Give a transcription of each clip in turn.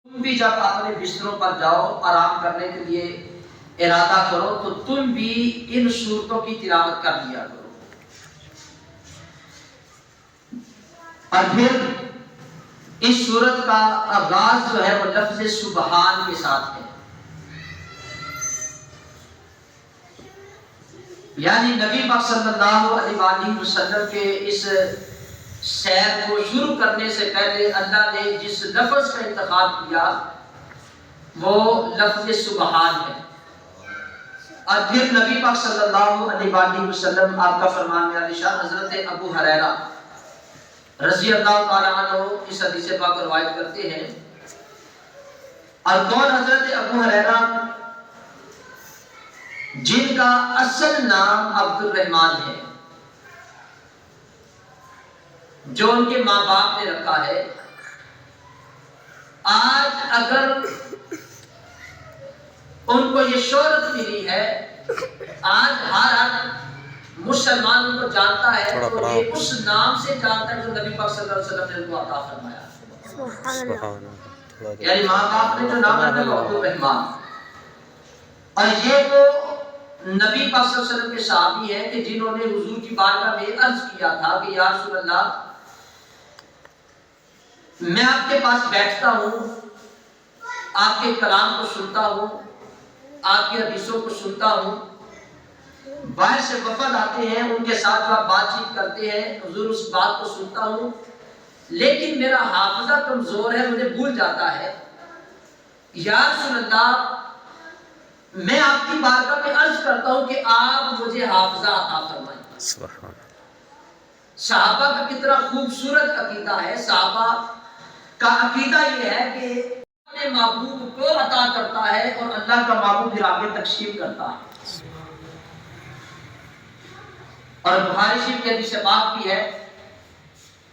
تم بھی جب اپنے بستروں پر جاؤ آرام کرنے کے لیے ارادہ کرو تو تم بھی ان صورتوں کی تلاوت کر لیا کرو. اور پھر اس صورت کا آغاز جو ہے وہ لفظ سبحان کے ساتھ ہے. یعنی نبی پاک صلی اللہ علیہ وآلہ وسلم کے اس سیر کو شروع کرنے سے پہلے اللہ نے جس لفظ کا انتخاب کیا وہ لفظ سبحان ہے. اور پھر نبی پاک صلی اللہ علیہ وآلہ وسلم آپ کا فرمان عالی شان حضرت ابو ہریرہ رضی اللہ تعالیٰ عنہ اس حدیث پاک روایت کرتے ہیں. اور کون حضرت ابو ہریرہ؟ جن کا اصل نام عبد الرحمن ہے، جو ان کے ماں باپ نے رکھا ہے. آج اگر ان کو یہ شہرت ملی ہے، آج ہر مسلمان ان کو جانتا ہے تو یہ اس نام سے جانتا ہے جو نبی پاک صلی اللہ علیہ وسلم نے ان کو عطا فرمایا. یعنی ماں باپ نے جو نام رکھا وہ عبد الرحمن. اور یہ وہ نبی پاک صلی اللہ علیہ وسلم کے صحابی ہیں کہ جنہوں نے حضور کی بارگاہ میں عرض کیا تھا کہ یا رسول اللہ، میں آپ کے پاس بیٹھتا ہوں، آپ کے کلام کو سنتا ہوں، آپ کی حدیثوں کو سنتا ہوں، باہر سے وفد آتے ہیں، ان کے ساتھ آپ بات چیت کرتے ہیں، حضور اس بات کو سنتا ہوں، لیکن میرا حافظہ کمزور ہے، مجھے بھول جاتا ہے. یا رسول اللہ، میں آپ کی بارگاہ میں عرض کرتا ہوں کہ آپ مجھے حافظہ عطا فرمائیں. صحابہ کا کتنا خوبصورت عقیدہ ہے. صحابہ کا عقیدہ یہ ہے کہ اپنے محبوب کو عطا کرتا ہے اور اللہ کا محبوب پھر آگے تقسیم کرتا ہے. اور بخاری شریف کی حدیث پاک بھی ہے،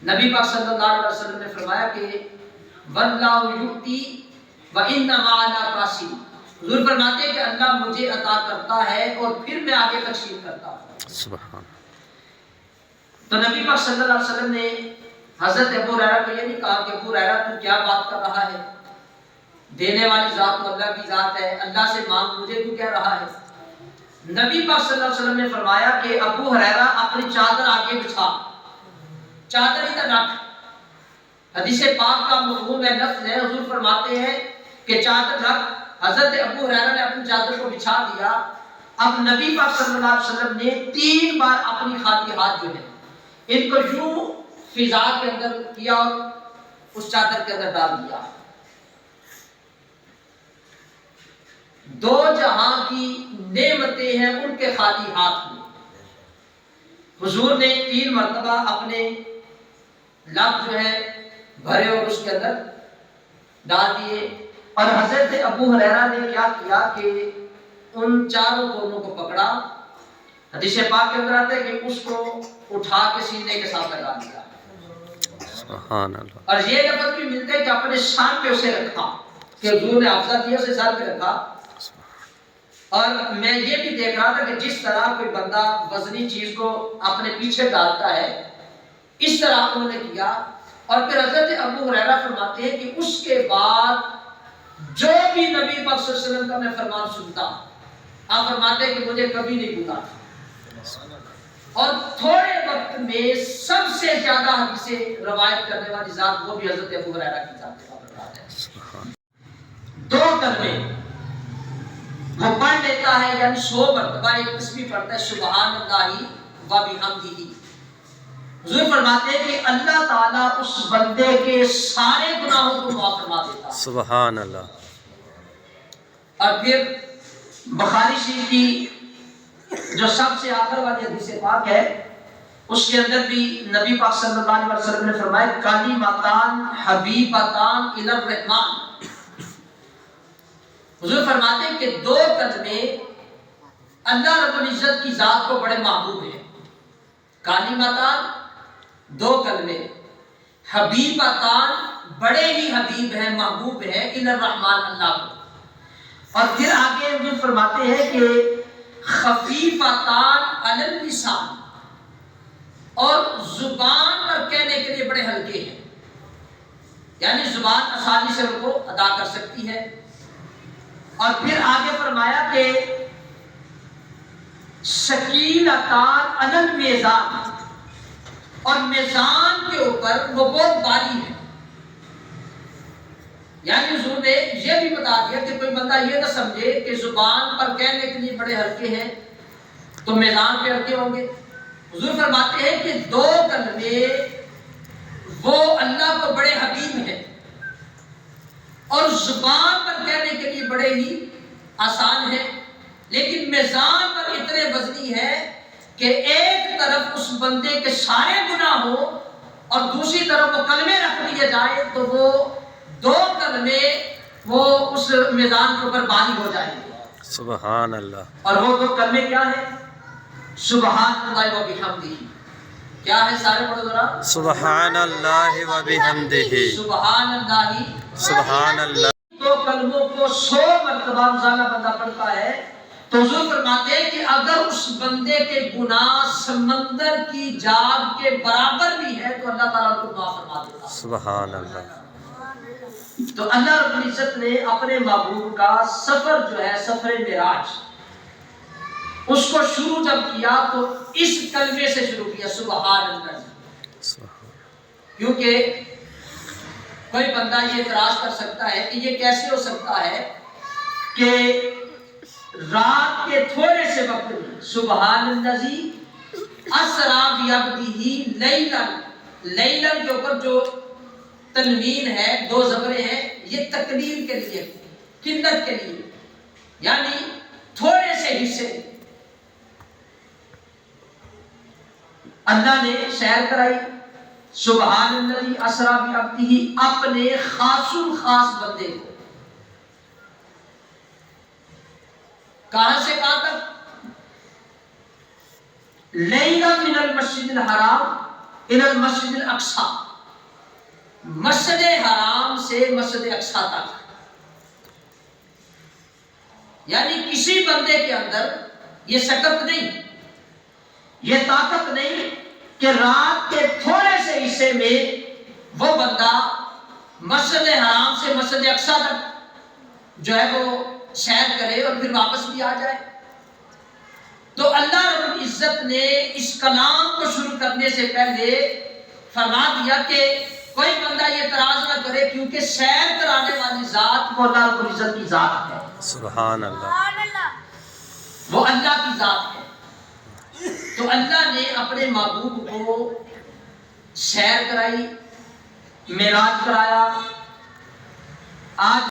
نبی پاک صلی اللہ علیہ وسلم نے فرمایا کہ واللہ یؤتی وانما انا قاسم. حضور فرماتے ہیں کہ اللہ مجھے عطا کرتا ہے اور پھر میں آگے تقسیم کرتا ہوں. سبحان. تو نبی پاک صلی اللہ علیہ وسلم نے حضرت ابو ہریرہ کو یہ نہیں کہا کہ ابو ہریرہ تو کیا بات کر رہا ہے، دینے والی ذات تو اللہ کی ذات ہے، اللہ سے مانگ، مجھے تو کہہ رہا ہے. نبی پاک صلی اللہ علیہ وسلم نے فرمایا کہ ابو ہریرہ اپنی چادر آگے بچھا، چادر ادھر رکھ. حدیث پاک کا مفہوم ہے، لفظ ہے. حضور فرماتے ہیں کہ چادر رکھ. حضرت ابو ہریرہ نے اپنی چادر کو بچھا دیا. اب نبی پاک صلی اللہ علیہ وسلم نے 3 بار اپنی خالی ہاتھ جو ہے ان کو یوں فضا کے اندر کیا اور اس چادر کے اندر ڈال دیا. 2 جہاں کی نعمتیں ہیں ان کے خالی ہاتھ میں. حضور نے 3 مرتبہ اپنے لب جو ہے بھرے اور اس کے اندر ڈال دیے. اور حضرت ابو ہریرہ نے کیا کیا کہ ان چاروں کونوں کو پکڑا. حدیث پاک کے اندر آتا ہے کہ اس کو اٹھا کے سینے کے ساتھ لگا دیا. سبحان اللہ. اور یہ لفظ بھی ملتا ہے کہ اپنے سر پہ اسے رکھا، کہ حضور نے حافظہ دیا اسے سر پہ رکھا. اور میں یہ بھی دیکھ رہا تھا کہ جس طرح کوئی بندہ وزنی چیز کو اپنے پیچھے ڈالتا ہے اس طرح انہوں نے کیا. اور پھر حضرت ابو ہریرہ فرماتے ہیں کہ اس کے بعد جو بھی نبی پاک صلی اللہ علیہ وسلم کا میں فرمان سنتا، آپ فرماتے ہیں کہ مجھے کبھی نہیں بھولا. اور تھوڑے وقت میں سب سے زیادہ حدیثیں روایت کرنے والی ذات وہ بھی حضرت ابو ہریرہ کی ذات ہے. 2 کلمے وہ پڑھ لیتا ہے، یعنی 100 مرتبہ ایک تسبیح پڑھتا ہے، سبحان اللہ و بحمدہ. حضور فرماتے ہیں کہ اللہ تعالیٰ اس بندے کے سارے گناہوں کو معاف فرما دیتا ہے. سبحان اللہ. اور پھر بخاری شریف کی جو سب سے آخر والی حدیث پاک ہے اس کے اندر بھی نبی پاک صلی اللہ علیہ وسلم نے فرمایا کلمتان حبیبتان الی الرحمن. حضور فرماتے ہیں کہ 2 کلمے اللہ رب العزت کی ذات کو بڑے محبوب ہیں. کلمتان 2 کلمے، حبیبتان بڑے ہی حبیب ہیں، محبوب ہیں، الی الرحمن اللہ کو. اور پھر آگے حضور فرماتے ہیں کہ خفیفتان علی اللسان، اور زبان پر کہنے کے لیے بڑے ہلکے ہیں. یعنی زبان آسانی سے ان کو ادا کر سکتی ہے۔ اور پھر آگے فرمایا کہ ثقیلتان علی المیزان، اور میزان کے اوپر وہ بہت بھاری ہے۔ یعنی حضور نے یہ بھی بتا دیا کہ کوئی بندہ یہ نہ سمجھے کہ زبان پر کہنے کے لیے بڑے ہلکے ہیں تو میزان پہ ہلکے ہوں گے۔ حضور فرماتے ہیں کہ دو کلمے وہ اللہ کو بڑے حبیب ہیں اور زبان پر کہنے کے لیے بڑے ہی آسان ہیں، لیکن میزان پر اتنے وزنی ہے کہ ایک طرف اس بندے کے سارے گناہ ہوں اور دوسری طرف وہ کلمے رکھ دیے جائیں تو وہ دو کلمے وہ اس میزان کے اوپر باری ہو جائیں گے۔ سبحان اللہ۔ اور وہ دو کلمے کیا ہیں؟ سبحان اللہ و بحمدہ۔ کیا ہے؟ سارے پڑھو ذرا۔ سبحان اللہ و بحمدہ۔ سبحان اللہ۔ سبحان اللہ۔ دو کلموں کو 100 مرتبہ روزانہ بندہ پڑھتا ہے تو حضور فرماتے ہیں کہ اگر اس بندے کے گناہ سمندر کی جاگ کے برابر بھی ہے تو اللہ تعالیٰ کو معاف فرما دیتا ہے۔ سبحان اللہ۔ تو اللہ رب العزت نے اپنے محبوب کا سفر جو ہے سفر معراج اس کو شروع جب کیا تو اس کلمے سے شروع کیا، سبحان اللہ۔ کیونکہ کوئی بندہ یہ اعتراض کر سکتا ہے کہ یہ کیسے ہو سکتا ہے کہ رات کے تھوڑے سے وقت میں سبحان الذی اسری بعبدہ لیلا، لیلا کے اوپر جو تنوین ہے، دو زبریں ہیں، یہ تقلیل کے لیے، قلت کے لیے، یعنی تھوڑے سے حصے اللہ نے سیر کرائی۔ سبحان الذی اسری بعبدہ اپنے خاص الخاص بندے کو کہاں سے کہاں تک؟ لیلا من المسجد الحرام الی المسجد الاقصی، مسجد حرام سے مسجد اقصی تک۔ یعنی کسی بندے کے اندر یہ سکت نہیں، یہ طاقت نہیں کہ رات کے تھوڑے سے حصے میں وہ بندہ مسجد حرام سے مسجد اقصی تک جو ہے وہ سیر کرے اور پھر واپس بھی آ جائے۔ تو اللہ رب العزت نے اس کلام کو شروع کرنے سے پہلے فرما دیا کہ کوئی بندہ یہ اعتراض نہ کرے کیونکہ سیر کرانے والی ذات وہ اللہ رب العزت کی ذات ہے۔ سبحان اللہ۔ وہ اللہ کی ذات ہے۔ تو اللہ نے اپنے محبوب کو سیر کرائی، معراج کرایا۔ آج